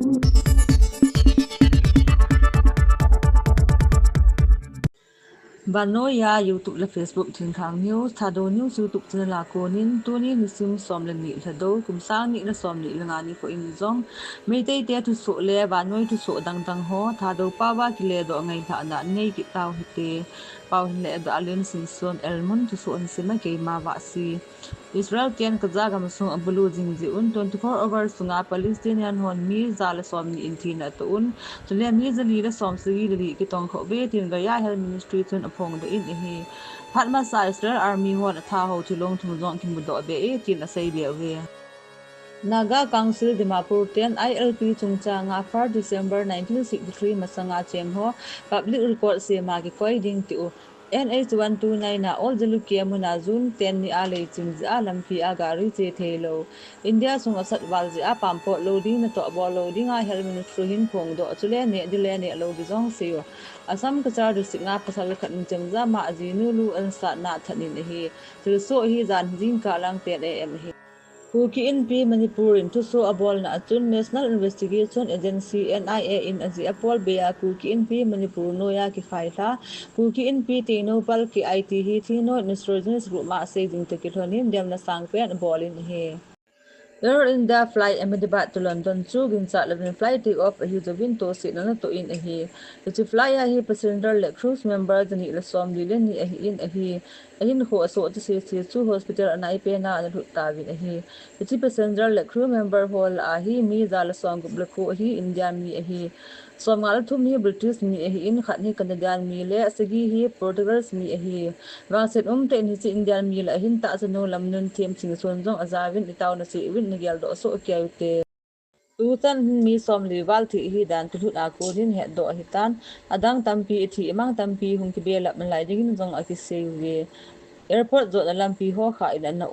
Vannoi ya YouTube la Facebook thing thang news Thadou news YouTube channel la ko nin tuni nisim som le ni Thadou kum sang ni na som ni langa ni ko in zong Meitei te tu so le Vannoi tu so dang dang ho Thadou paova kiledoh ngai tha na nei ki taw hite pau le da alin sin son elmon tu so an sima ke ma wa si Israel ken kazaga masung abulu jingji un 24 hours sunga Palestinian hon mi zala som ni intina to un tule mi zali la som sigi li ki tong kho be tin ga ya health ministry chun apong do in hi phatma sa Israel army hon tha ho chi long thung zong kin do be e tin a sei be we Naga Council Dimapur 10 ILP chungcha nga 4 December 1963 masanga chemho public record se ma ki koi ding ti NH129 na all jalukia muna zun 10 ni ale chingzi alam pi agari che thelo India sung asat walji a pampo loading na to bo loading a health ministry hin phong do chule ne dile ne lo di jong seo Assam Kachar district nga pasal khat chemza ma ajinu lu an sa na thanin hi chul so hi jan jing ka lang 10 am hi Kuki in P Manipur in thusoh abol na atun National Investigation Agency NIA in azi apol beya Kuki in P Manipur noya ki faila Kuki in P tino pal ki IT hi tino nitrogenous group ma se ding te kithonin dem na sangpen bolin he Air India flight Ahmedabad to London chu gin cha lavin flight take off hi jawin to si na to in hi the fly hi passenger le cruise member the ni la som li le ni hi in hi ahin kho so to se chu hospital anai pe na an hu ta win hi the passenger le crew member hol a hi mi za la som gu kho hi India mi hi Somal thum hi British mi hi in khat ni Canadian mi le sagi hi Portuguese mi hi wa set te ni si Indian mi la hin ta sano lam nun them ching son jong azawin itaw na si win ni gel do so kyaute tu tan mi som li wal thi hi dan tu a ko hin he do hitan adang tampi thi mang tampi hung ki bela man lai ding jong a ki se we airport zo na lampi ho kha ila na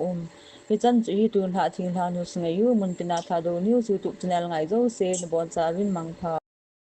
hi chan chu hi tun ha thing ha nu sngai yu mun tina Thadou news YouTube channel ngai zo se bon cha win mang pha